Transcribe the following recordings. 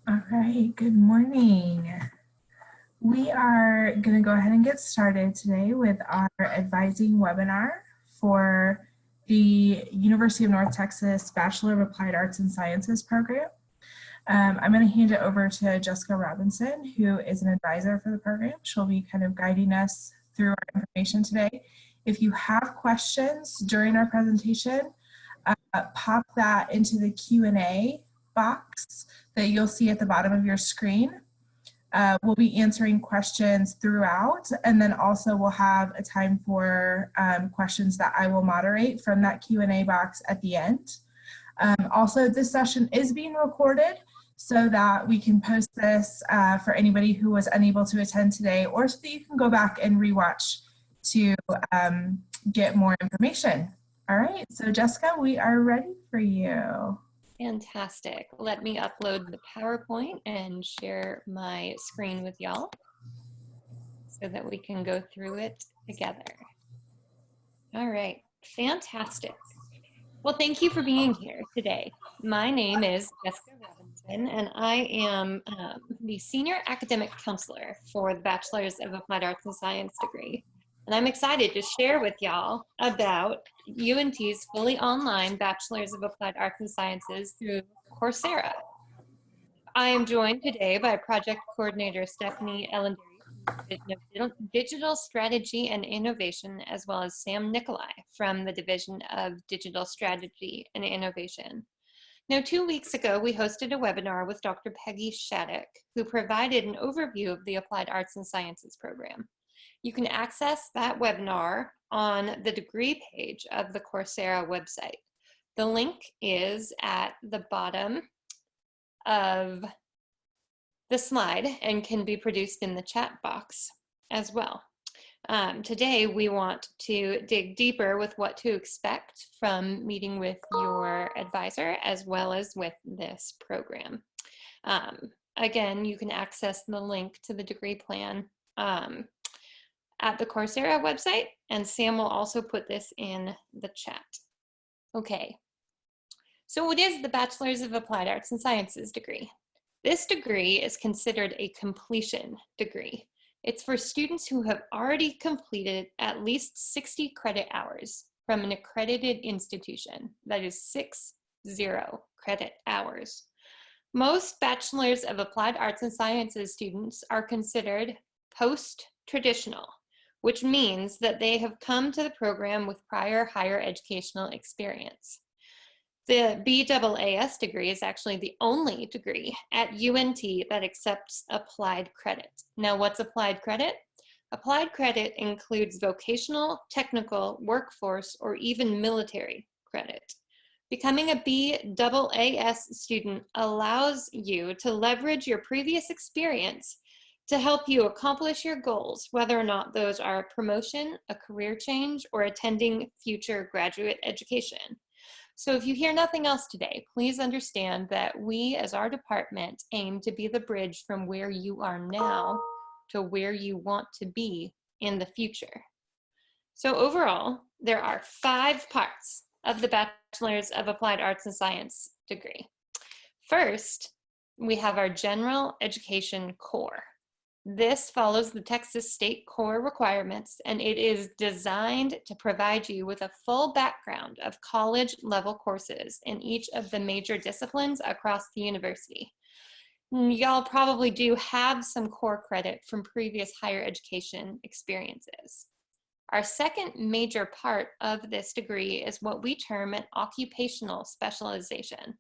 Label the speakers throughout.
Speaker 1: All right, good morning. We are going to go ahead and get started today with our advising webinar for the University of North Texas Bachelor of Applied Arts and Sciences program. I'm going to hand it over to Jessica Robinson, who is an advisor for the program. She'll be kind of guiding us through our information today. If you have questions during our presentation, pop that into the Q&A box that you'll see at the bottom of your screen. We'll be answering questions throughout, and then also we'll have a time for questions that I will moderate from that Q&A box at the end. Also, this session is being recorded so that we can post this for anybody who was unable to attend today, or so that you can go back and rewatch to get more information. All right, so Jessica, we are ready for you.
Speaker 2: Fantastic. Let me upload the PowerPoint and share my screen with y'all so that we can go through it together. All right, fantastic. Well, thank you for being here today. My name is Jessica Robinson, and I am the Senior Academic Counselor for the Bachelor's of Applied Arts and Science degree. And I'm excited to share with y'all about UNT's fully online Bachelor's of Applied Arts and Sciences through Coursera. I am joined today by Project Coordinator Stephanie Ellendary from the Division of Digital Strategy and Innovation, as well as Sam Nicolai from the Division of Digital Strategy and Innovation. Now, 2 weeks ago, we hosted a webinar with Dr. Peggy Shattuck, who provided an overview of the Applied Arts and Sciences program. You can access that webinar on the degree page of the Coursera website. The link is at the bottom of the slide and can be produced in the chat box as well. Today, we want to dig deeper with what to expect from meeting with your advisor as well as with this program. Again, you can access the link to the degree plan at the Coursera website, and Sam will also put this in the chat. Okay, so what is the Bachelor's of Applied Arts and Sciences degree? This degree is considered a completion degree. It's for students who have already completed at least 60 credit hours from an accredited institution. That is 60 credit hours. Most Bachelor's of Applied Arts and Sciences students are considered post-traditional, which means that they have come to the program with prior higher educational experience. The B.A.A.S degree is actually the only degree at UNT that accepts applied credit. Now, what's applied credit? Applied credit includes vocational, technical, workforce, or even military credit. Becoming a B.A.A.S student allows you to leverage your previous experience to help you accomplish your goals, whether or not those are a promotion, a career change, or attending future graduate education. So if you hear nothing else today, please understand that we as our department aim to be the bridge from where you are now to where you want to be in the future. So overall, there are 5 parts of the Bachelor's of Applied Arts and Science degree. First, we have our general education core. This follows the Texas State core requirements, and it is designed to provide you with a full background of college-level courses in each of the major disciplines across the university. Y'all probably do have some core credit from previous higher education experiences. Our second major part of this degree is what we term an occupational specialization.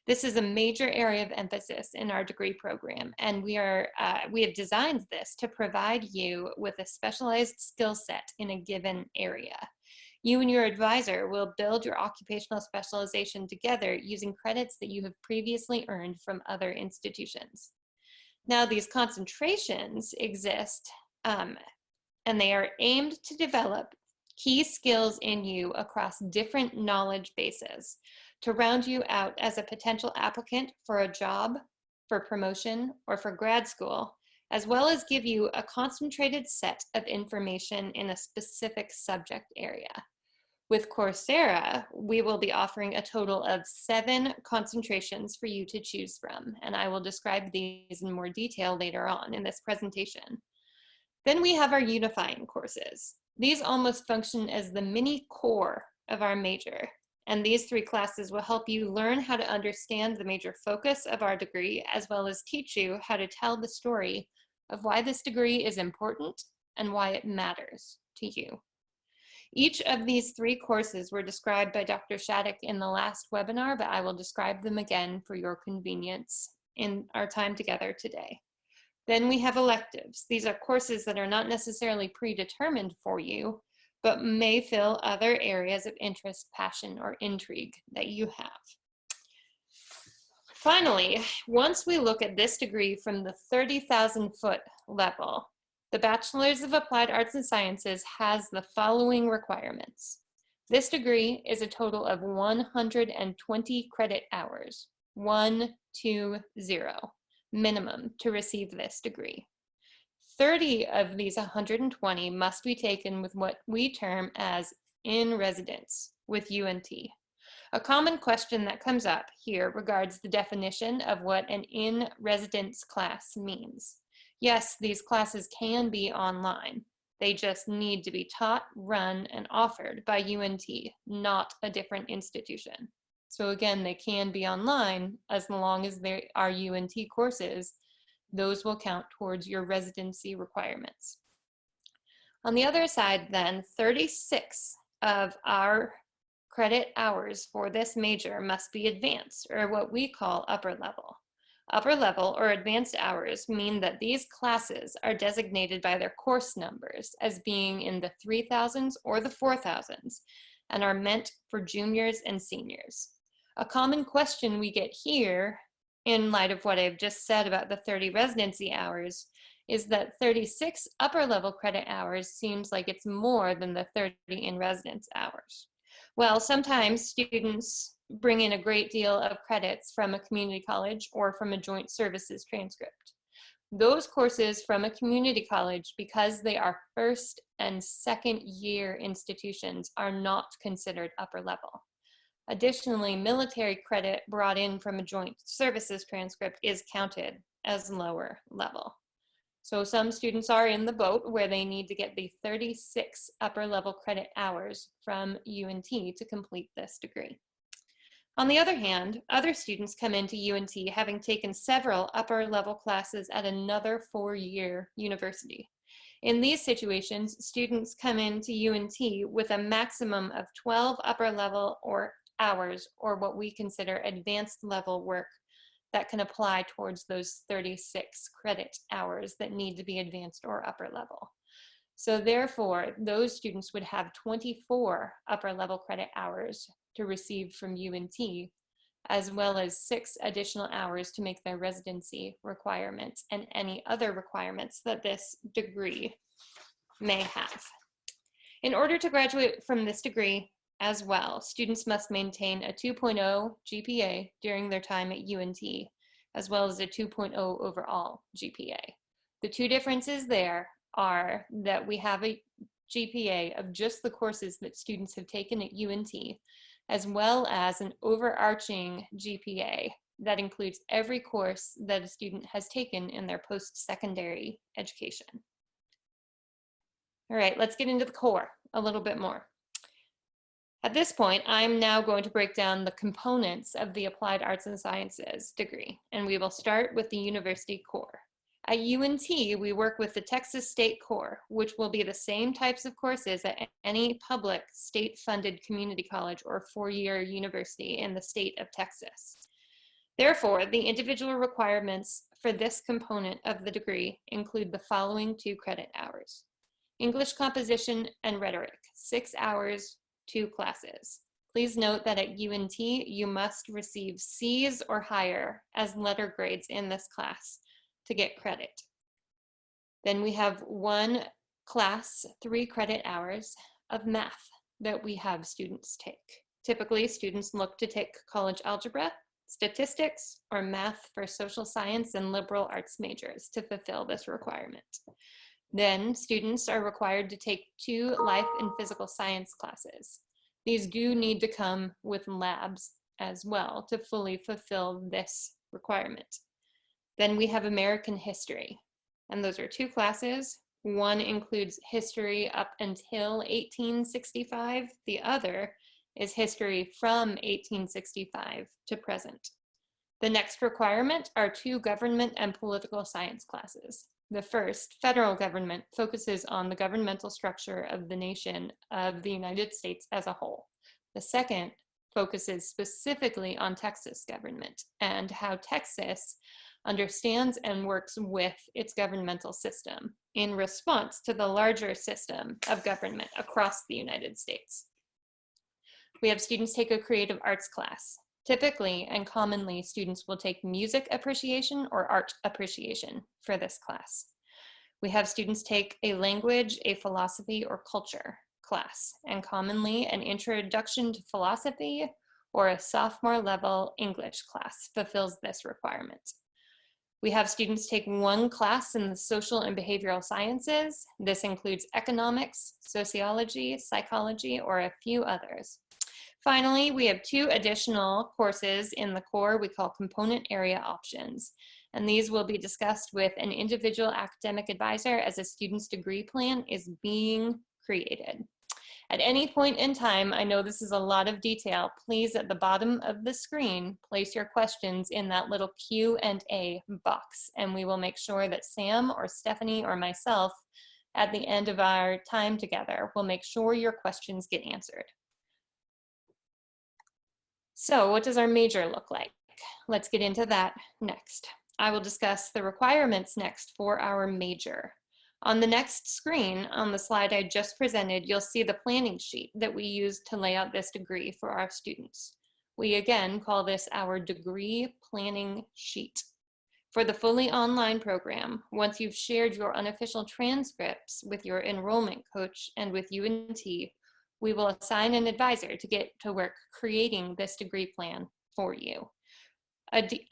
Speaker 2: This is a major area of emphasis in our degree program, and we have designed this to provide you with a specialized skill set in a given area. You and your advisor will build your occupational specialization together using credits that you have previously earned from other institutions. Now, these concentrations exist, and they are aimed to develop key skills in you across different knowledge bases to round you out as a potential applicant for a job, for promotion, or for grad school, as well as give you a concentrated set of information in a specific subject area. With Coursera, we will be offering a total of 7 concentrations for you to choose from, and I will describe these in more detail later on in this presentation. Then we have our Unifying courses. These almost function as the mini core of our major, and these 3 classes will help you learn how to understand the major focus of our degree, as well as teach you how to tell the story of why this degree is important and why it matters to you. Each of these 3 courses were described by Dr. Shattuck in the last webinar, but I will describe them again for your convenience in our time together today. Then we have electives. These are courses that are not necessarily predetermined for you, but may fill other areas of interest, passion, or intrigue that you have. Finally, once we look at this degree from the 30,000-foot level, the Bachelor's of Applied Arts and Sciences has the following requirements. This degree is a total of 120 credit hours, 120, minimum to receive this degree. 30 of these 120 must be taken with what we term as in residence with UNT. A common question that comes up here regards the definition of what an in residence class means. Yes, these classes can be online. They just need to be taught, run, and offered by UNT, not a different institution. So again, they can be online as long as they are UNT courses. Those will count towards your residency requirements. On the other side then, 36 of our credit hours for this major must be advanced, or what we call upper level. Upper level or advanced hours mean that these classes are designated by their course numbers as being in the 3,000s or the 4,000s and are meant for juniors and seniors. A common question we get here, in light of what I've just said about the 30 residency hours, is that 36 upper level credit hours seems like it's more than the 30 in residence hours. Well, sometimes students bring in a great deal of credits from a community college or from a joint services transcript. Those courses from a community college, because they are first and second year institutions, are not considered upper level. Additionally, military credit brought in from a joint services transcript is counted as lower level. So some students are in the boat where they need to get the 36 upper level credit hours from UNT to complete this degree. On the other hand, other students come into UNT having taken several upper level classes at another 4-year university. In these situations, students come into UNT with a maximum of 12 upper level or hours, or what we consider advanced level work that can apply towards those 36 credit hours that need to be advanced or upper level. So therefore, those students would have 24 upper level credit hours to receive from UNT, as well as 6 additional hours to make their residency requirements and any other requirements that this degree may have. In order to graduate from this degree as well, students must maintain a 2.0 GPA during their time at UNT, as well as a 2.0 overall GPA. The two differences there are that we have a GPA of just the courses that students have taken at UNT, as well as an overarching GPA that includes every course that a student has taken in their post-secondary education. All right, let's get into the core a little bit more. At this point, I'm now going to break down the components of the Applied Arts and Sciences degree, and we will start with the university core. At UNT, we work with the Texas State Core, which will be the same types of courses at any public state-funded community college or 4-year university in the state of Texas. Therefore, the individual requirements for this component of the degree include the following 2 credit hours. English composition and rhetoric, 6 hours, 2 classes. Please note that at UNT, you must receive C's or higher as letter grades in this class to get credit. Then we have 1 class, 3 credit hours of math that we have students take. Typically, students look to take college algebra, statistics, or math for social science and liberal arts majors to fulfill this requirement. Then students are required to take 2 life and physical science classes. These do need to come with labs as well to fully fulfill this requirement. Then we have American history, and those are 2 classes. One includes history up until 1865. The other is history from 1865 to present. The next requirement are 2 government and political science classes. The first, federal government, focuses on the governmental structure of the nation of the United States as a whole. The second focuses specifically on Texas government and how Texas understands and works with its governmental system in response to the larger system of government across the United States. We have students take a creative arts class. Typically and commonly, students will take music appreciation or art appreciation for this class. We have students take a language, a philosophy, or culture class, and commonly an introduction to philosophy or a sophomore level English class fulfills this requirement. We have students take 1 class in the social and behavioral sciences. This includes economics, sociology, psychology, or a few others. Finally, we have 2 additional courses in the core we call component area options, and these will be discussed with an individual academic advisor as a student's degree plan is being created. At any point in time, I know this is a lot of detail, please at the bottom of the screen, place your questions in that little Q&A box, and we will make sure that Sam or Stephanie or myself at the end of our time together will make sure your questions get answered. So what does our major look like? Let's get into that next. I will discuss the requirements next for our major. On the next screen, on the slide I just presented, you'll see the planning sheet that we use to lay out this degree for our students. We again call this our degree planning sheet. For the fully online program, once you've shared your unofficial transcripts with your enrollment coach and with UNT, we will assign an advisor to get to work creating this degree plan for you.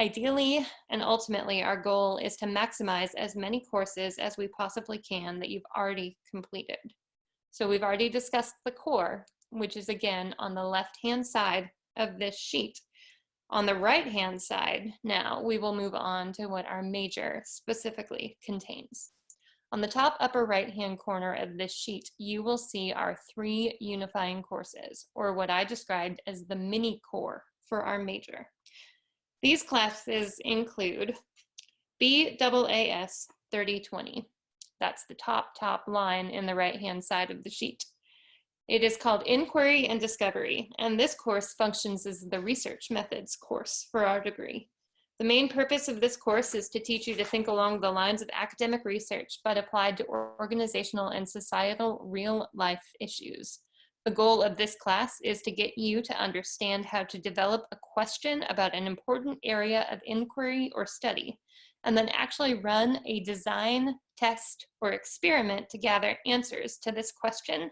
Speaker 2: Ideally and ultimately, our goal is to maximize as many courses as we possibly can that you've already completed. So we've already discussed the core, which is again on the left-hand side of this sheet. On the right-hand side, now we will move on to what our major specifically contains. On the top upper right-hand corner of this sheet, you will see our 3 unifying courses, or what I described as the mini core for our major. These classes include B.A.A.S 3020. That's the top line in the right-hand side of the sheet. It is called Inquiry and Discovery, and this course functions as the research methods course for our degree. The main purpose of this course is to teach you to think along the lines of academic research, but applied to organizational and societal real-life issues. The goal of this class is to get you to understand how to develop a question about an important area of inquiry or study, and then actually run a design, test, or experiment to gather answers to this question,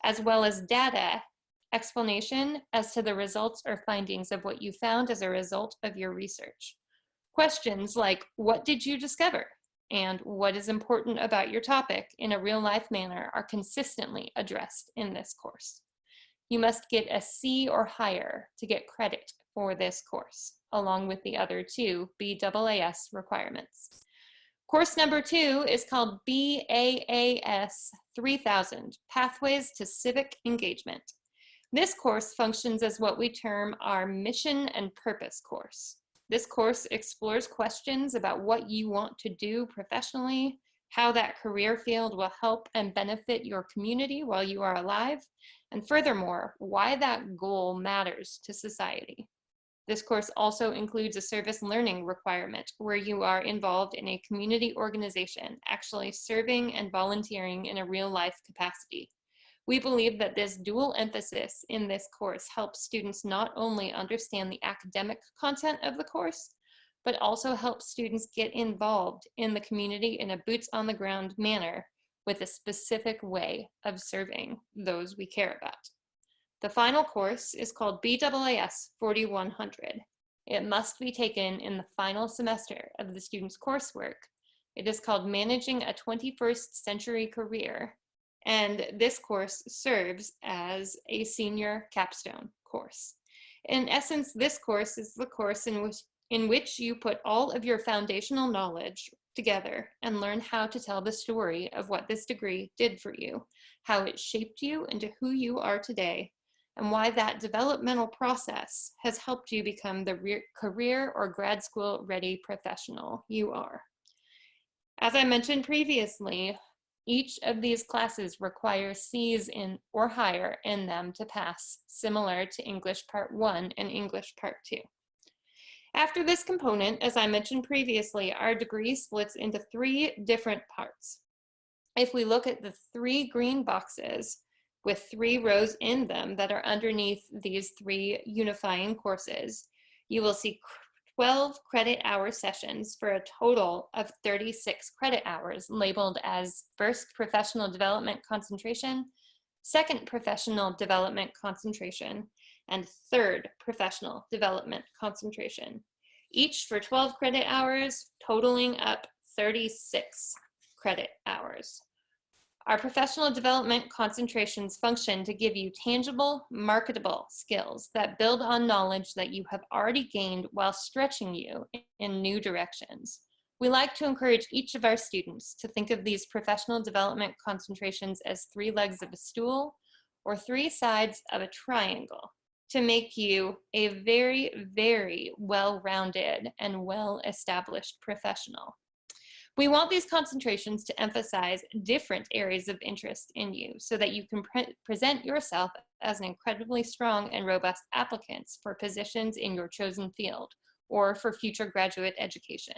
Speaker 2: as well as data explanation as to the results or findings of what you found as a result of your research. Questions like, what did you discover? And what is important about your topic in a real-life manner are consistently addressed in this course. You must get a C or higher to get credit for this course, along with the other 2 B.A.A.S requirements. Course number 2 is called B.A.A.S 3000, Pathways to Civic Engagement. This course functions as what we term our mission and purpose course. This course explores questions about what you want to do professionally, how that career field will help and benefit your community while you are alive, and furthermore, why that goal matters to society. This course also includes a service learning requirement where you are involved in a community organization, actually serving and volunteering in a real-life capacity. We believe that this dual emphasis in this course helps students not only understand the academic content of the course, but also helps students get involved in the community in a boots-on-the-ground manner with a specific way of serving those we care about. The final course is called B.A.A.S 4100. It must be taken in the final semester of the student's coursework. It is called Managing a 21st Century Career, and this course serves as a senior capstone course. In essence, this course is the course in which you put all of your foundational knowledge together and learn how to tell the story of what this degree did for you, how it shaped you into who you are today, and why that developmental process has helped you become the career or grad school ready professional you are. As I mentioned previously, each of these classes requires C's in or higher in them to pass, similar to English Part 1 and English Part 2. After this component, as I mentioned previously, our degree splits into 3 different parts. If we look at the 3 green boxes with 3 rows in them that are underneath these 3 unifying courses, you will see 12 credit hour sessions for a total of 36 credit hours labeled as first professional development concentration, second professional development concentration, and third professional development concentration, each for 12 credit hours, totaling up 36 credit hours. Our professional development concentrations function to give you tangible, marketable skills that build on knowledge that you have already gained while stretching you in new directions. We like to encourage each of our students to think of these professional development concentrations as 3 legs of a stool or 3 sides of a triangle to make you a very, very well-rounded and well-established professional. We want these concentrations to emphasize different areas of interest in you so that you can present yourself as an incredibly strong and robust applicant for positions in your chosen field or for future graduate education.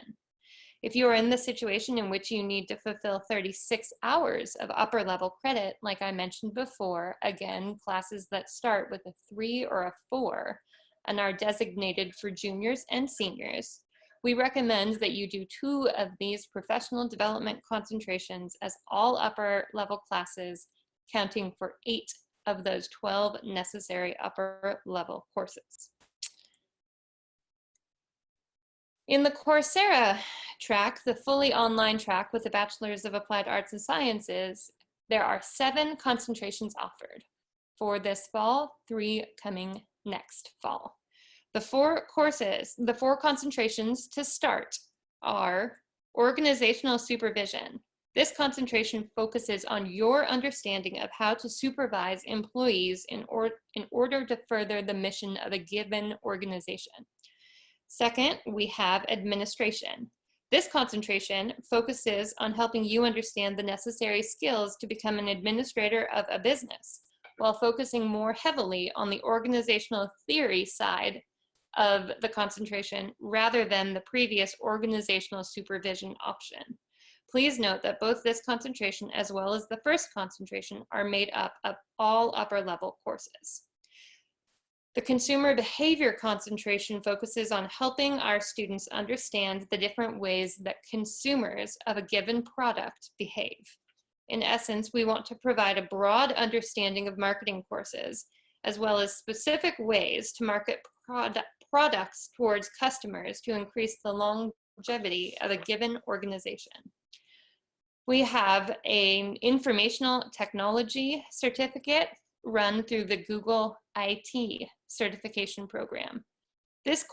Speaker 2: If you are in the situation in which you need to fulfill 36 hours of upper level credit, like I mentioned before, again, classes that start with a 3 or a 4 and are designated for juniors and seniors, we recommend that you do 2 of these professional development concentrations as all upper level classes, counting for 8 of those 12 necessary upper level courses. In the Coursera track, the fully online track with the Bachelor's of Applied Arts and Sciences, there are 7 concentrations offered for this fall, 3 coming next fall. The 4 concentrations to start are organizational supervision. This concentration focuses on your understanding of how to supervise employees in order to further the mission of a given organization. Second, we have administration. This concentration focuses on helping you understand the necessary skills to become an administrator of a business, while focusing more heavily on the organizational theory side of the concentration rather than the previous organizational supervision option. Please note that both this concentration as well as the first concentration are made up of all upper level courses. The consumer behavior concentration focuses on helping our students understand the different ways that consumers of a given product behave. In essence, we want to provide a broad understanding of marketing courses, as well as specific ways to market products towards customers to increase the longevity of a given organization. We have an informational technology certificate run through the Google IT certification program. This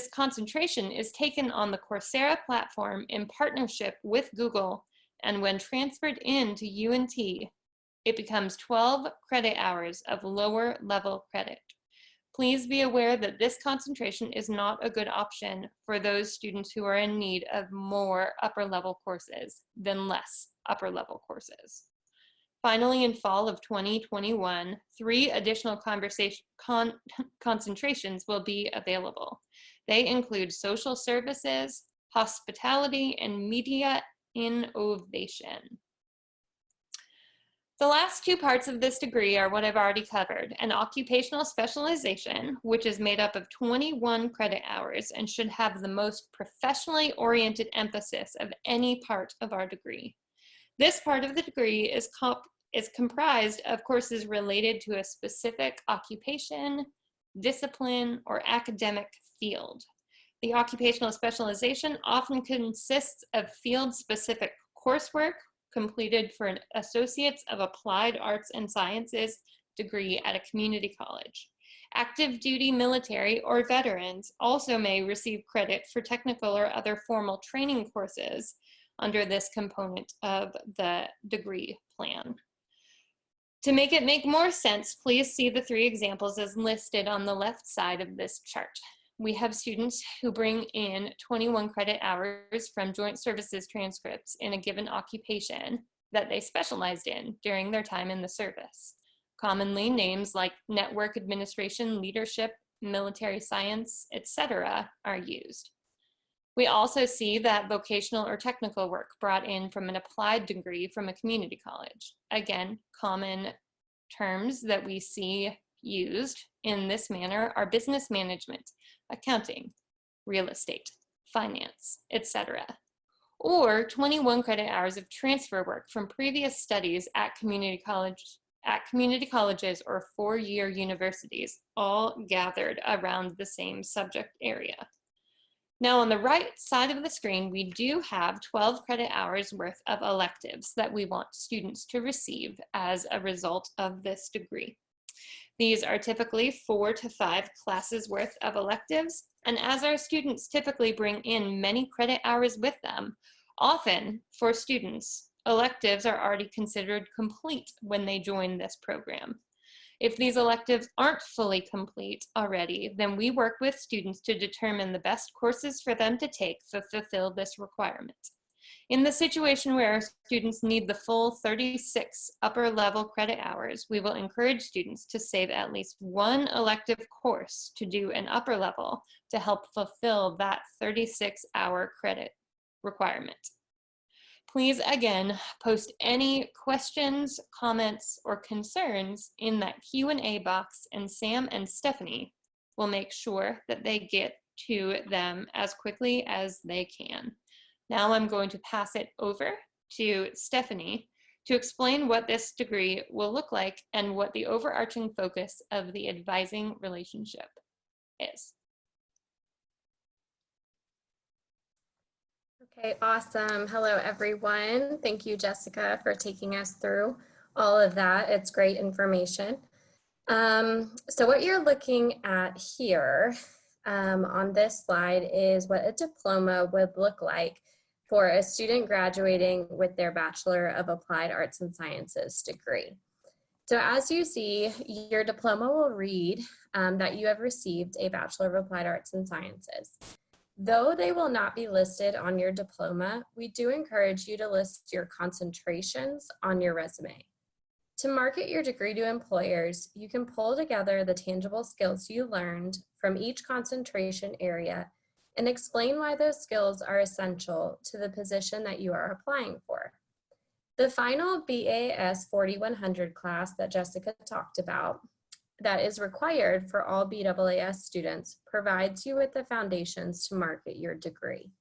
Speaker 2: concentration is taken on the Coursera platform in partnership with Google, and when transferred into UNT, it becomes 12 credit hours of lower level credit. Please be aware that this concentration is not a good option for those students who are in need of more upper level courses than less upper level courses. Finally, in fall of 2021, 3 additional concentrations will be available. They include social services, hospitality, and media innovation. The last 2 parts of this degree are what I've already covered: an occupational specialization, which is made up of 21 credit hours and should have the most professionally oriented emphasis of any part of our degree. This part of the degree is comprised of courses related to a specific occupation, discipline, or academic field. The occupational specialization often consists of field-specific coursework completed for an Associates of Applied Arts and Sciences degree at a community college. Active duty military or veterans also may receive credit for technical or other formal training courses under this component of the degree plan. To make it make more sense, please see the 3 examples as listed on the left side of this chart. We have students who bring in 21 credit hours from joint services transcripts in a given occupation that they specialized in during their time in the service. Commonly, names like network administration, leadership, military science, etc. are used. We also see that vocational or technical work brought in from an applied degree from a community college. Again, common terms that we see used in this manner are business management, accounting, real estate, finance, etc. Or 21 credit hours of transfer work from previous studies at community colleges or 4-year universities, all gathered around the same subject area. Now on the right side of the screen, we do have 12 credit hours worth of electives that we want students to receive as a result of this degree. These are typically 4 to 5 classes worth of electives, and as our students typically bring in many credit hours with them, often for students, electives are already considered complete when they join this program. If these electives aren't fully complete already, then we work with students to determine the best courses for them to take to fulfill this requirement. In the situation where our students need the full 36 upper level credit hours, we will encourage students to save at least 1 elective course to do an upper level to help fulfill that 36-hour credit requirement. Please, again, post any questions, comments, or concerns in that Q&A box, and Sam and Stephanie will make sure that they get to them as quickly as they can. Now I'm going to pass it over to Stephanie to explain what this degree will look like and what the overarching focus of the advising relationship is.
Speaker 3: Okay, awesome. Hello, everyone. Thank you, Jessica, for taking us through all of that. It's great information. So what you're looking at here on this slide is what a diploma would look like for a student graduating with their Bachelor of Applied Arts and Sciences degree. So as you see, your diploma will read that you have received a Bachelor of Applied Arts and Sciences. Though they will not be listed on your diploma, we do encourage you to list your concentrations on your resume. To market your degree to employers, you can pull together the tangible skills you learned from each concentration area and explain why those skills are essential to the position that you are applying for. The final B.A.A.S 4100 class that Jessica talked about, that is required for all B.A.A.S students, provides you with the foundations to market your degree.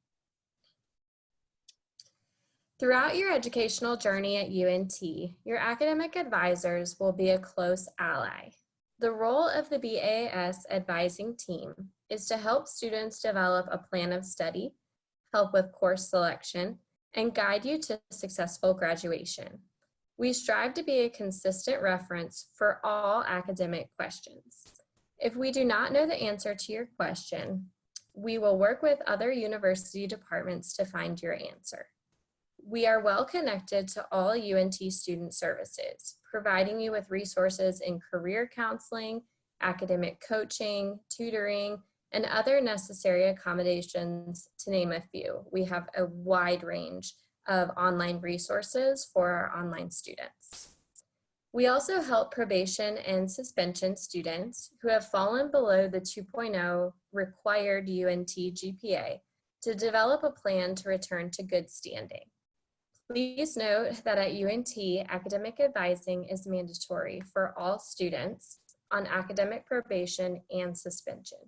Speaker 3: Throughout your educational journey at UNT, your academic advisors will be a close ally. The role of the B.A.A.S advising team is to help students develop a plan of study, help with course selection, and guide you to successful graduation. We strive to be a consistent reference for all academic questions. If we do not know the answer to your question, we will work with other university departments to find your answer. We are well connected to all UNT student services, providing you with resources in career counseling, academic coaching, tutoring, and other necessary accommodations, to name a few. We have a wide range of online resources for our online students. We also help probation and suspension students who have fallen below the 2.0 required UNT GPA to develop a plan to return to good standing. Please note that at UNT, academic advising is mandatory for all students on academic probation and suspension.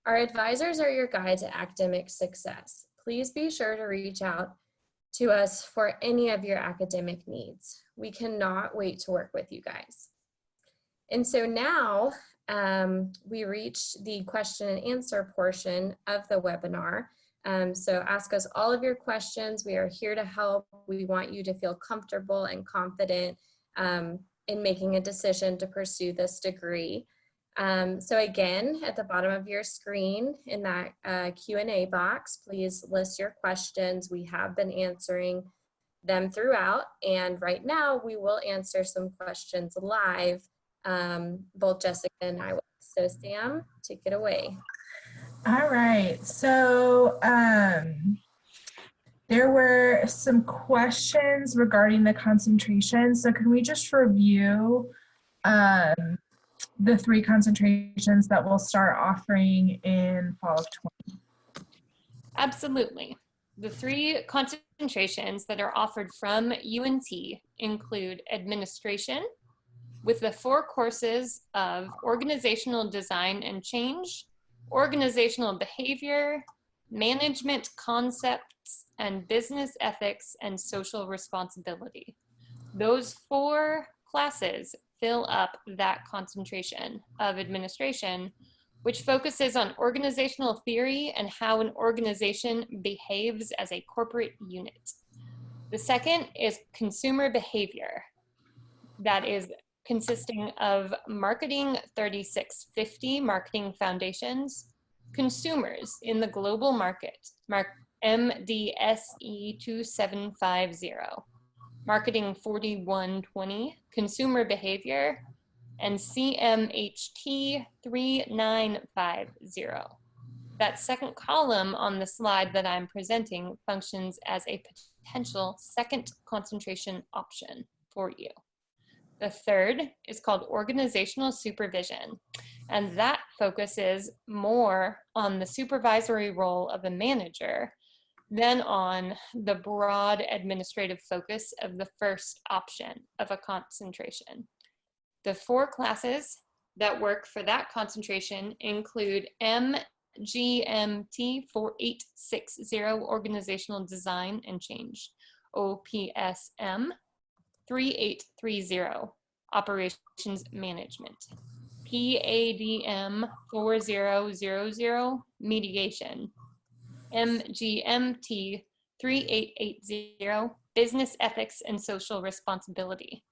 Speaker 3: Our advisors are your guide to academic success. Please be sure to reach out to us for any of your academic needs. We cannot wait to work with you guys. And so now we reached the question and answer portion of the webinar. So ask us all of your questions. We are here to help. We want you to feel comfortable and confident in making a decision to pursue this degree. So again, at the bottom of your screen in that Q&A box, please list your questions. We have been answering them throughout, and right now we will answer some questions live, both Jessica and I will. So Sam, take it away.
Speaker 1: All right, so there were some questions regarding the concentration. So can we just review the 3 concentrations that we'll start offering in fall of 20?
Speaker 2: Absolutely. The 3 concentrations that are offered from UNT include administration, with the 4 courses of organizational design and change, organizational behavior, management concepts, and business ethics and social responsibility. Those 4 classes fill up that concentration of administration, which focuses on organizational theory and how an organization behaves as a corporate unit. The second is consumer behavior. That is consisting of Marketing 3650, Marketing Foundations, Consumers in the Global Market, MDSE 2750, Marketing 4120, Consumer Behavior, and CMHT 3950. That second column on the slide that I'm presenting functions as a potential second concentration option for you. The third is called organizational supervision, and that focuses more on the supervisory role of a manager than on the broad administrative focus of the first option of a concentration. The 4 classes that work for that concentration include MGMT 4860, Organizational Design and Change, OPSM 3830, Operations Management, PADM 4000, Mediation, MGMT 3880, Business Ethics and Social Responsibility.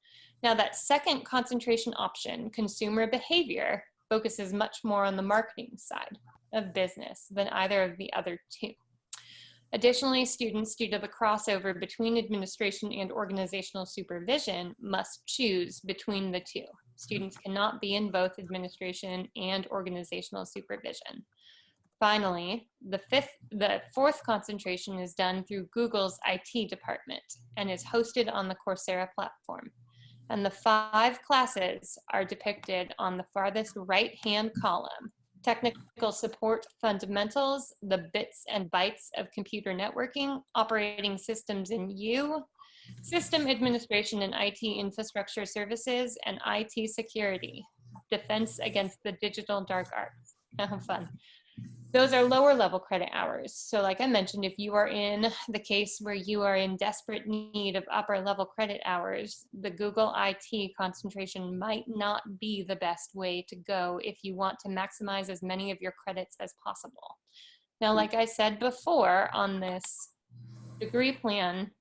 Speaker 2: Now that second concentration option, consumer behavior, focuses much more on the marketing side of business than either of the other 2. Additionally, students, due to the crossover between administration and organizational supervision, must choose between the 2. Students cannot be in both administration and organizational supervision. Finally, the 4th concentration is done through Google's IT department and is hosted on the Coursera platform. And the 5 classes are depicted on the farthest right-hand column: technical support fundamentals, the bits and bytes of computer networking, operating systems in U, system administration and IT infrastructure services, and IT security, defense against the digital dark arts. How fun. Those are lower level credit hours. So like I mentioned, if you are in the case where you are in desperate need of upper level credit hours, the Google IT concentration might not be the best way to go if you want to maximize as many of your credits as possible. Now, like I said before on this degree plan,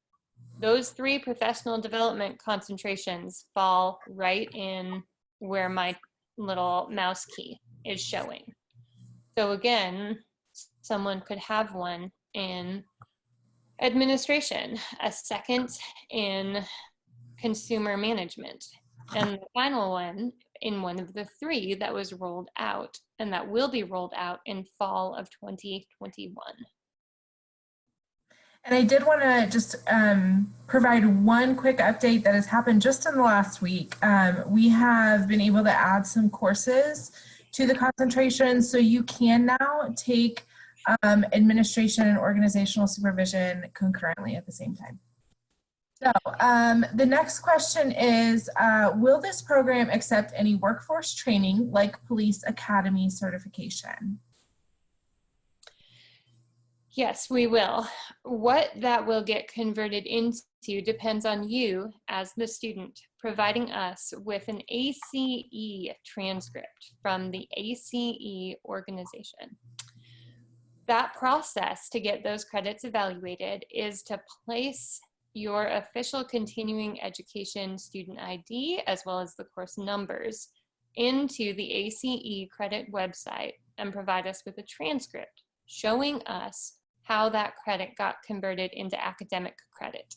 Speaker 2: those 3 professional development concentrations fall right in where my little mouse key is showing. So again, someone could have one in administration, a second in consumer management, and the final one in one of the 3 that was rolled out and that will be rolled out in fall of 2021.
Speaker 1: And I did want to just provide one quick update that has happened just in the last week. We have been able to add some courses to the concentration, so you can now take administration and organizational supervision concurrently at the same time. So the next question is, will this program accept any workforce training like police academy certification?
Speaker 2: Yes, we will. What that will get converted into depends on you as the student providing us with an ACE transcript from the ACE organization. That process to get those credits evaluated is to place your official continuing education student ID, as well as the course numbers, into the ACE credit website and provide us with a transcript showing us how that credit got converted into academic credit.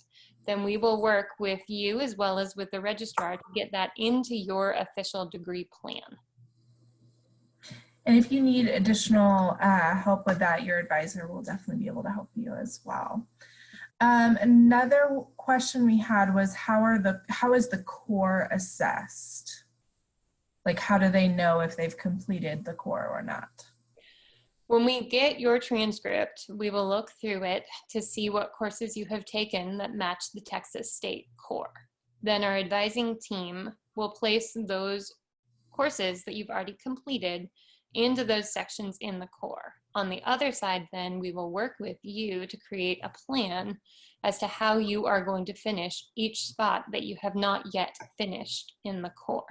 Speaker 2: Then we will work with you as well as with the registrar to get that into your official degree plan.
Speaker 1: And if you need additional help with that, your advisor will definitely be able to help you as well. Another question we had was how is the core assessed? Like, how do they know if they've completed the core or not?
Speaker 2: When we get your transcript, we will look through it to see what courses you have taken that match the Texas State core. Then our advising team will place those courses that you've already completed into those sections in the core. On the other side, then, we will work with you to create a plan as to how you are going to finish each spot that you have not yet finished in the core.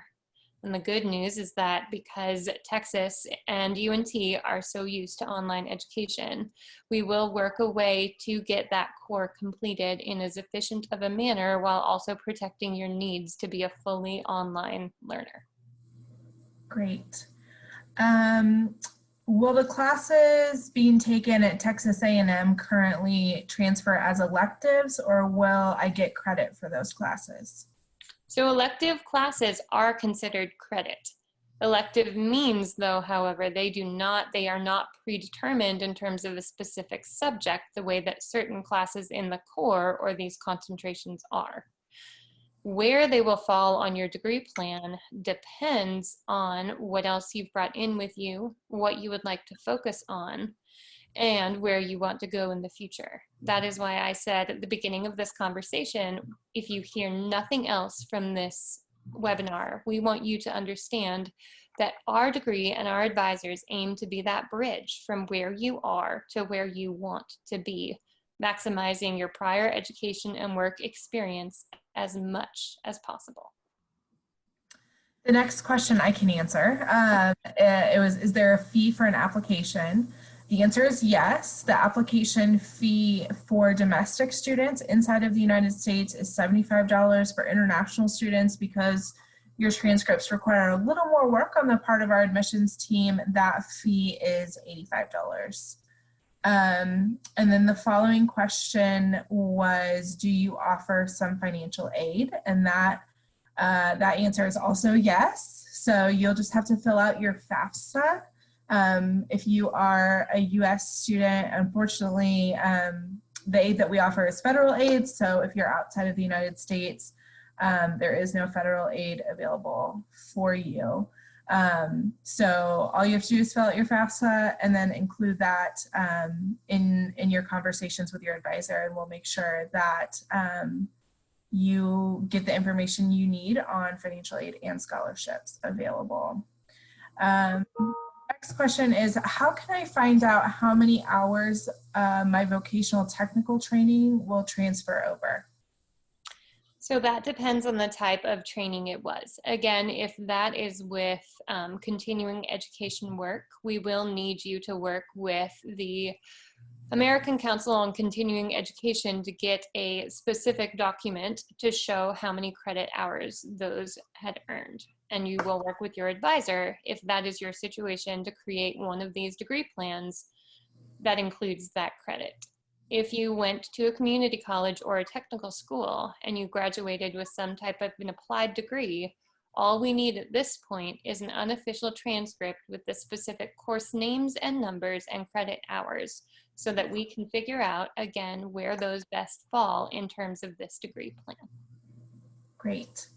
Speaker 2: And the good news is that because Texas and UNT are so used to online education, we will work a way to get that core completed in as efficient of a manner while also protecting your needs to be a fully online learner.
Speaker 1: Great. Will the classes being taken at Texas A&M currently transfer as electives, or will I get credit for those classes?
Speaker 2: So elective classes are considered credit. Elective means, though, however, they are not predetermined in terms of a specific subject the way that certain classes in the core or these concentrations are. Where they will fall on your degree plan depends on what else you've brought in with you, what you would like to focus on, and where you want to go in the future. That is why I said at the beginning of this conversation, if you hear nothing else from this webinar, we want you to understand that our degree and our advisors aim to be that bridge from where you are to where you want to be, maximizing your prior education and work experience as much as possible.
Speaker 1: The next question I can answer, is there a fee for an application? The answer is yes. The application fee for domestic students inside of the United States is $75. For international students, because your transcripts require a little more work on the part of our admissions team, that fee is $85. And then the following question was, do you offer some financial aid? And that answer is also yes. So you'll just have to fill out your FAFSA. If you are a U.S. student, unfortunately, the aid that we offer is federal aid. So if you're outside of the United States, there is no federal aid available for you. So all you have to do is fill out your FAFSA and then include that in your conversations with your advisor, and we'll make sure that you get the information you need on financial aid and scholarships available. Next question is, how can I find out how many hours my vocational technical training will transfer over?
Speaker 2: So that depends on the type of training it was. Again, if that is with continuing education work, we will need you to work with the American Council on Continuing Education to get a specific document to show how many credit hours those had earned. And you will work with your advisor, if that is your situation, to create one of these degree plans that includes that credit. If you went to a community college or a technical school and you graduated with some type of an applied degree, all we need at this point is an unofficial transcript with the specific course names and numbers and credit hours so that we can figure out, again, where those best fall in terms of this degree plan.
Speaker 1: Great.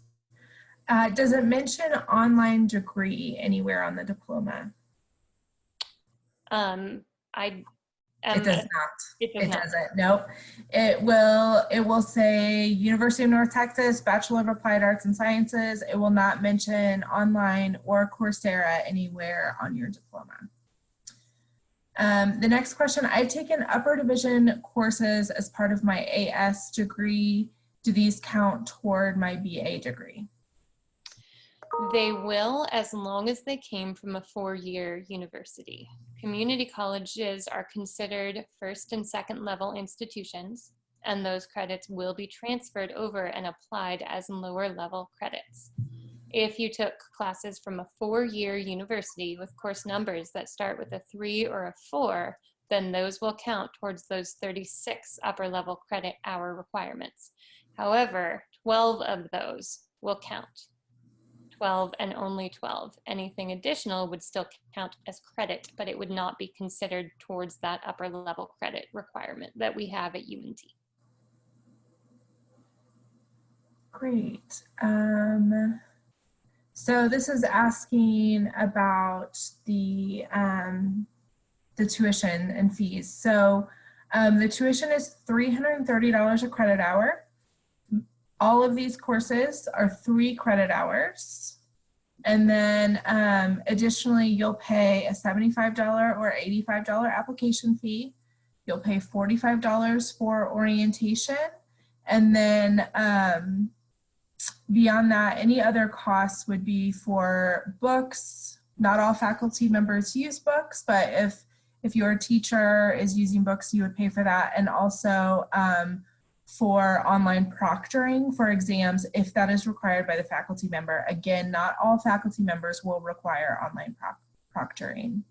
Speaker 1: Does it mention online degree anywhere on the diploma? It does not. It doesn't. Nope. It will say University of North Texas, Bachelor of Applied Arts and Sciences. It will not mention online or Coursera anywhere on your diploma. The next question, I've taken upper division courses as part of my A.A.S. degree. Do these count toward my B.A. degree?
Speaker 2: They will, as long as they came from a four-year university. Community colleges are considered first and second level institutions, and those credits will be transferred over and applied as lower level credits. If you took classes from a four-year university with course numbers that start with a 3 or a 4, then those will count towards those 36 upper level credit hour requirements. However, 12 of those will count. 12 and only 12. Anything additional would still count as credit, but it would not be considered towards that upper level credit requirement that we have at UNT.
Speaker 1: Great. So this is asking about the tuition and fees. So the tuition is $330 a credit hour. All of these courses are 3 credit hours. And then additionally, you'll pay a $75 or $85 application fee. You'll pay $45 for orientation. And then beyond that, any other costs would be for books. Not all faculty members use books, but if your teacher is using books, you would pay for that. And also for online proctoring for exams, if that is required by the faculty member. Again, not all faculty members will require online proctoring.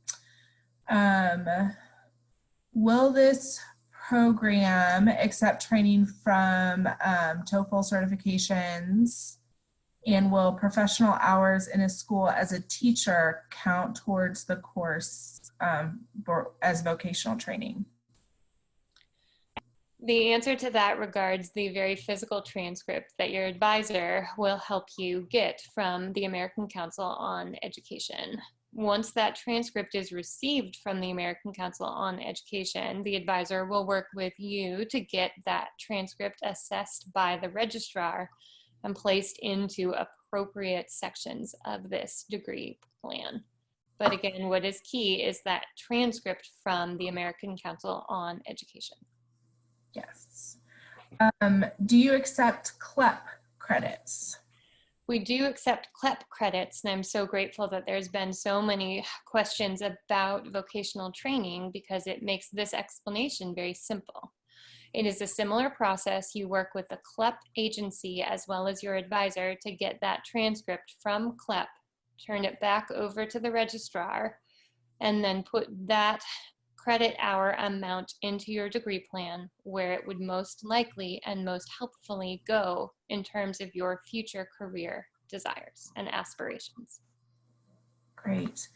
Speaker 1: Will this program accept training from TOEFL certifications, and will professional hours in a school as a teacher count towards the course as vocational training?
Speaker 2: The answer to that regards the very physical transcript that your advisor will help you get from the American Council on Education. Once that transcript is received from the American Council on Education, the advisor will work with you to get that transcript assessed by the registrar and placed into appropriate sections of this degree plan. But again, what is key is that transcript from the American Council on Education.
Speaker 1: Yes. Do you accept CLEP credits?
Speaker 2: We do accept CLEP credits, and I'm so grateful that there's been so many questions about vocational training because it makes this explanation very simple. It is a similar process. You work with the CLEP agency as well as your advisor to get that transcript from CLEP, turn it back over to the registrar, and then put that credit hour amount into your degree plan where it would most likely and most helpfully go in terms of your future career desires and aspirations.
Speaker 1: Great.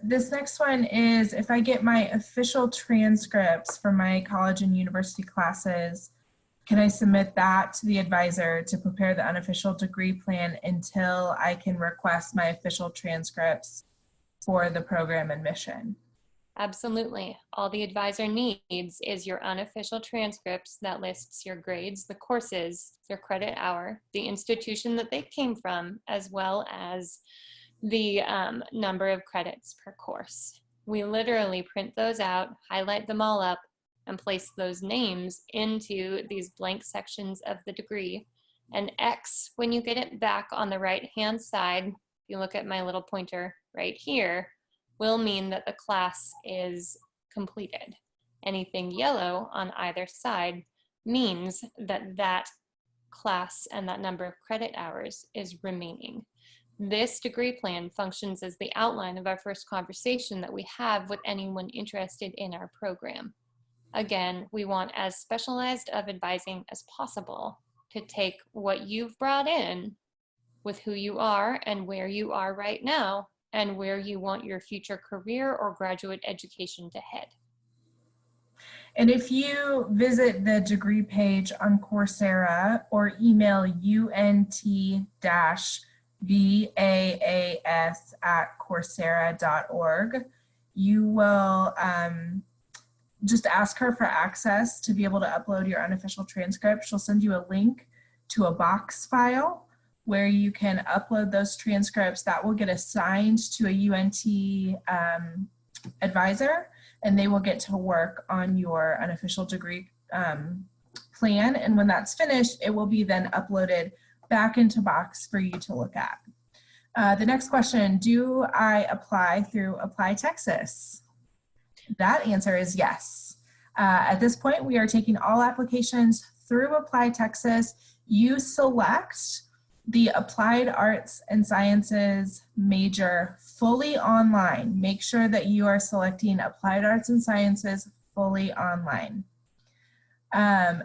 Speaker 1: This next one is, if I get my official transcripts for my college and university classes, can I submit that to the advisor to prepare the unofficial degree plan until I can request my official transcripts for the program admission?
Speaker 2: Absolutely. All the advisor needs is your unofficial transcripts that lists your grades, the courses, your credit hour, the institution that they came from, as well as the number of credits per course. We literally print those out, highlight them all up, and place those names into these blank sections of the degree. And X, when you get it back on the right-hand side, if you look at my little pointer right here, will mean that the class is completed. Anything yellow on either side means that that class and that number of credit hours is remaining. This degree plan functions as the outline of our first conversation that we have with anyone interested in our program. Again, we want as specialized of advising as possible to take what you've brought in with who you are and where you are right now and where you want your future career or graduate education to head.
Speaker 1: And if you visit the degree page on Coursera or email UNT-BAAS@Coursera.org, you will just ask her for access to be able to upload your unofficial transcript. She'll send you a link to a box file where you can upload those transcripts. That will get assigned to a UNT advisor, and they will get to work on your unofficial degree plan. And when that's finished, it will be then uploaded back into Box for you to look at. The next question, do I apply through Apply Texas? That answer is yes. At this point, we are taking all applications through Apply Texas. You select the Applied Arts and Sciences major fully online. Make sure that you are selecting Applied Arts and Sciences fully online.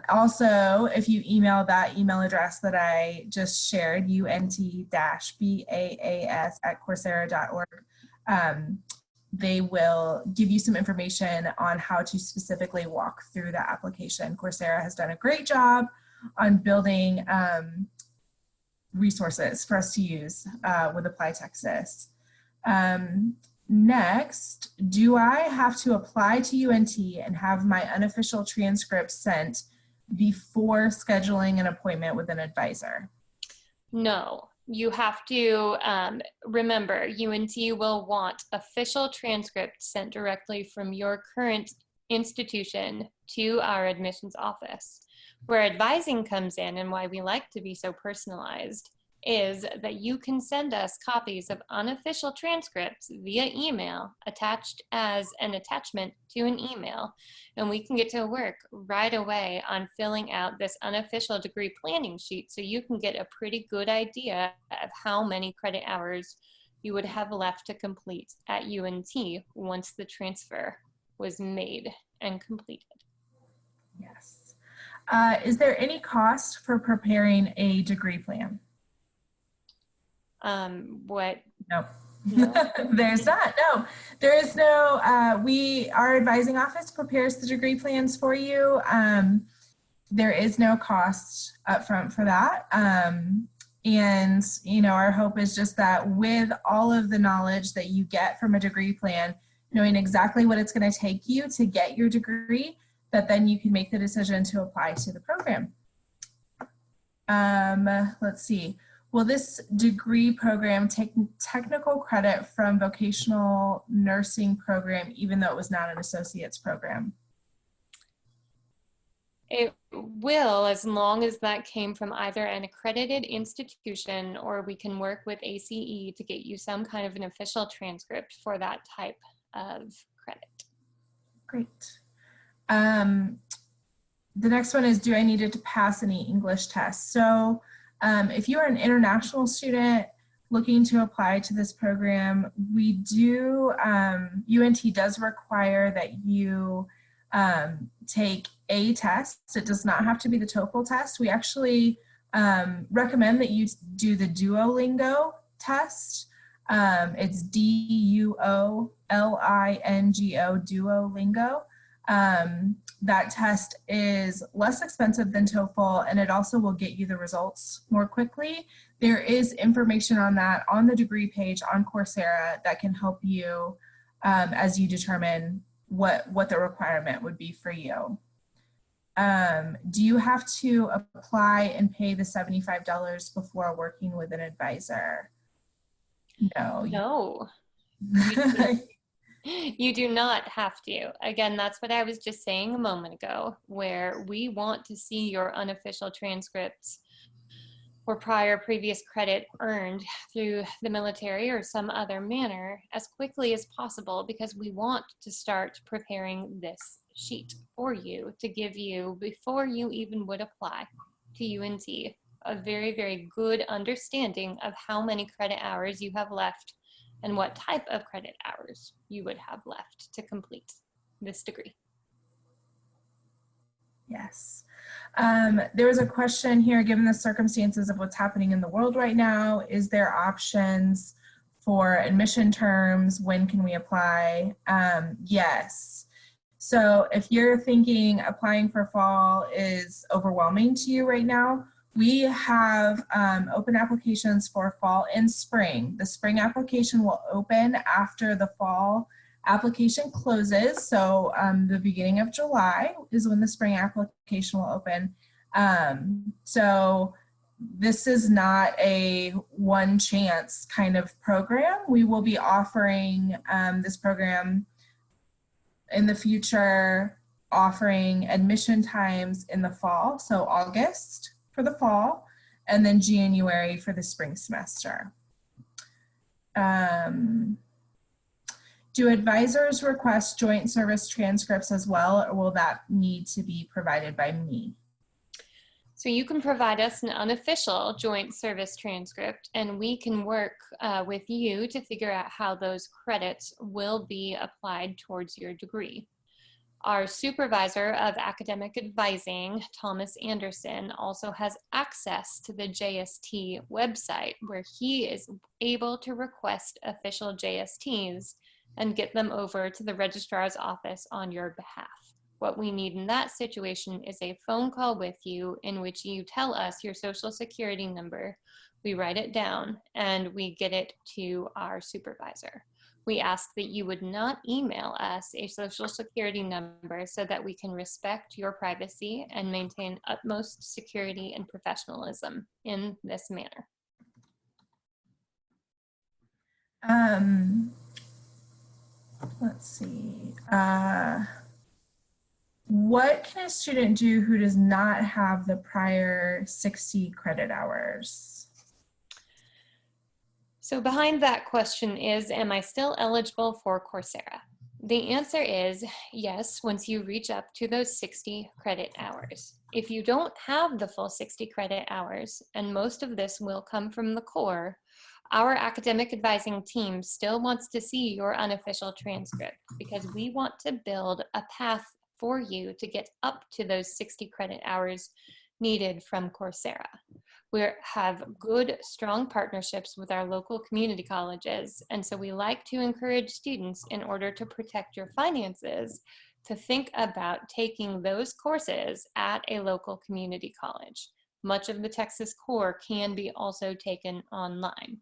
Speaker 1: Also, if you email that email address that I just shared, unt-baas@coursera.org, they will give you some information on how to specifically walk through the application. Coursera has done a great job on building resources for us to use with Apply Texas. Next, do I have to apply to UNT and have my unofficial transcript sent before scheduling an appointment with an advisor?
Speaker 2: No, you have to remember, UNT will want official transcripts sent directly from your current institution to our admissions office. Where advising comes in and why we like to be so personalized is that you can send us copies of unofficial transcripts via email attached as an attachment to an email, and we can get to work right away on filling out this unofficial degree planning sheet so you can get a pretty good idea of how many credit hours you would have left to complete at UNT once the transfer was made and completed.
Speaker 1: Yes. Is there any cost for preparing a degree plan?
Speaker 2: What?
Speaker 1: Nope.
Speaker 2: No.
Speaker 1: There's not. No, there is no. Our advising office prepares the degree plans for you. There is no cost upfront for that. And our hope is just that with all of the knowledge that you get from a degree plan, knowing exactly what it's going to take you to get your degree, that then you can make the decision to apply to the program. Let's see. Will this degree program take technical credit from vocational nursing program, even though it was not an associate's program?
Speaker 2: It will, as long as that came from either an accredited institution or we can work with ACE to get you some kind of an official transcript for that type of credit.
Speaker 1: Great. The next one is, do I need to pass any English tests? So if you are an international student looking to apply to this program, we do, UNT does require that you take a test. It does not have to be the TOEFL test. We actually recommend that you do the Duolingo test. It's Duolingo, Duolingo. That test is less expensive than TOEFL, and it also will get you the results more quickly. There is information on that on the degree page on Coursera that can help you as you determine what the requirement would be for you. Do you have to apply and pay the $75 before working with an advisor? No.
Speaker 2: No. You do not have to. Again, that's what I was just saying a moment ago, where we want to see your unofficial transcripts or previous credit earned through the military or some other manner as quickly as possible, because we want to start preparing this sheet for you to give you, before you even would apply to UNT, a very, very good understanding of how many credit hours you have left and what type of credit hours you would have left to complete this degree.
Speaker 1: Yes. There was a question here, given the circumstances of what's happening in the world right now, is there options for admission terms? When can we apply? Yes. So if you're thinking applying for fall is overwhelming to you right now, we have open applications for fall and spring. The spring application will open after the fall application closes. So the beginning of July is when the spring application will open. So this is not a one chance kind of program. We will be offering this program in the future, offering admission times in the fall. So August for the fall, and then January for the spring semester. Do advisors request joint service transcripts as well, or will that need to be provided by me?
Speaker 2: So you can provide us an unofficial joint service transcript, and we can work with you to figure out how those credits will be applied towards your degree. Our supervisor of academic advising, Thomas Anderson, also has access to the JST website where he is able to request official JSTs and get them over to the registrar's office on your behalf. What we need in that situation is a phone call with you in which you tell us your social security number, we write it down, and we get it to our supervisor. We ask that you would not email us a social security number so that we can respect your privacy and maintain utmost security and professionalism in this manner.
Speaker 1: Let's see. What can a student do who does not have the prior 60 credit hours?
Speaker 2: So behind that question is, am I still eligible for Coursera? The answer is yes, once you reach up to those 60 credit hours. If you don't have the full 60 credit hours, and most of this will come from the core, our academic advising team still wants to see your unofficial transcript because we want to build a path for you to get up to those 60 credit hours needed from Coursera. We have good, strong partnerships with our local community colleges, and so we like to encourage students, in order to protect your finances, to think about taking those courses at a local community college. Much of the Texas core can be also taken online.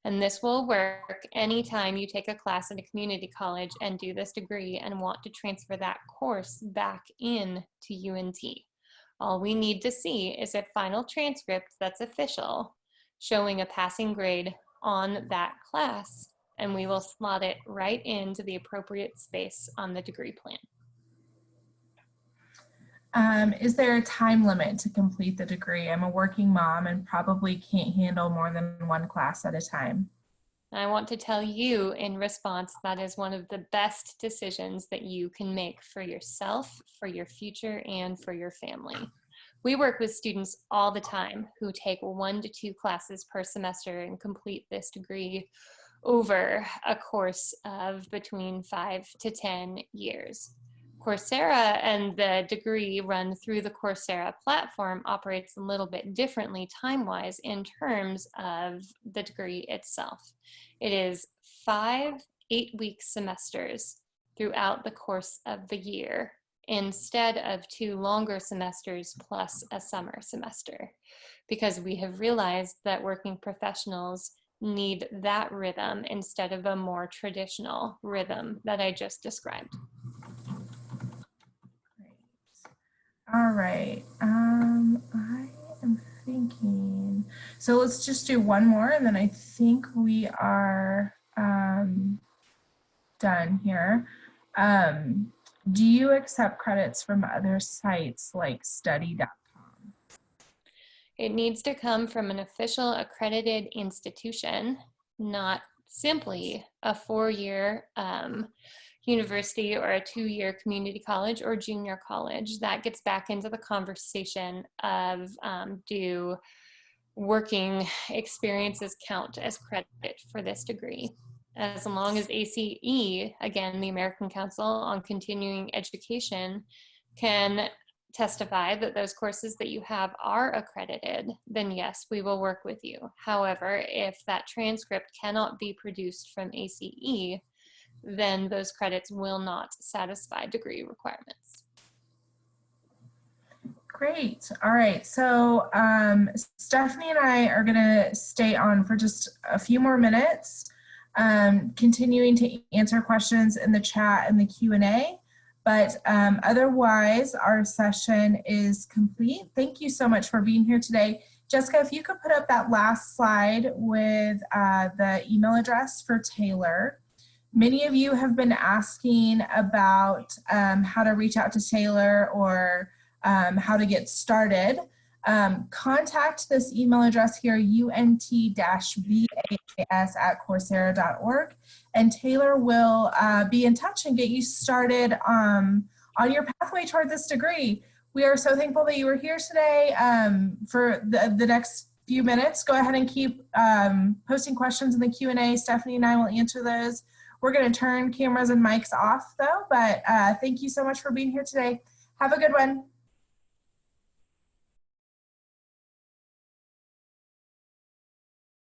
Speaker 2: And this will work anytime you take a class at a community college and do this degree and want to transfer that course back in to UNT. All we need to see is a final transcript that's official, showing a passing grade on that class, and we will slot it right into the appropriate space on the degree plan.
Speaker 1: Is there a time limit to complete the degree? I'm a working mom and probably can't handle more than one class at a time.
Speaker 2: I want to tell you in response, that is one of the best decisions that you can make for yourself, for your future, and for your family. We work with students all the time who take 1 to 2 classes per semester and complete this degree over a course of between 5 to 10 years. Coursera and the degree run through the Coursera platform operates a little bit differently time-wise in terms of the degree itself. It is 5 8-week semesters throughout the course of the year, instead of 2 longer semesters plus a summer semester, because we have realized that working professionals need that rhythm instead of a more traditional rhythm that I just described.
Speaker 1: All right, I am thinking, so let's just do one more and then I think we are done here. Do you accept credits from other sites like study.com?
Speaker 2: It needs to come from an official accredited institution, not simply a 4-year university or a 2-year community college or junior college. That gets back into the conversation of do working experiences count as credit for this degree. As long as ACE, again, the American Council on Continuing Education, can testify that those courses that you have are accredited, then yes, we will work with you. However, if that transcript cannot be produced from ACE, then those credits will not satisfy degree requirements.
Speaker 1: Great. All right. So Stephanie and I are going to stay on for just a few more minutes, continuing to answer questions in the chat and the Q&A. But otherwise, our session is complete. Thank you so much for being here today. Jessica, if you could put up that last slide with the email address for Taylor. Many of you have been asking about how to reach out to Taylor or how to get started. contact this email address here, unt-bas@coursera.org, and Taylor will be in touch and get you started on your pathway toward this degree. We are so thankful that you were here today. For the next few minutes, go ahead and keep posting questions in the Q&A. Stephanie and I will answer those. We're going to turn cameras and mics off though, but thank you so much for being here today. Have a good one.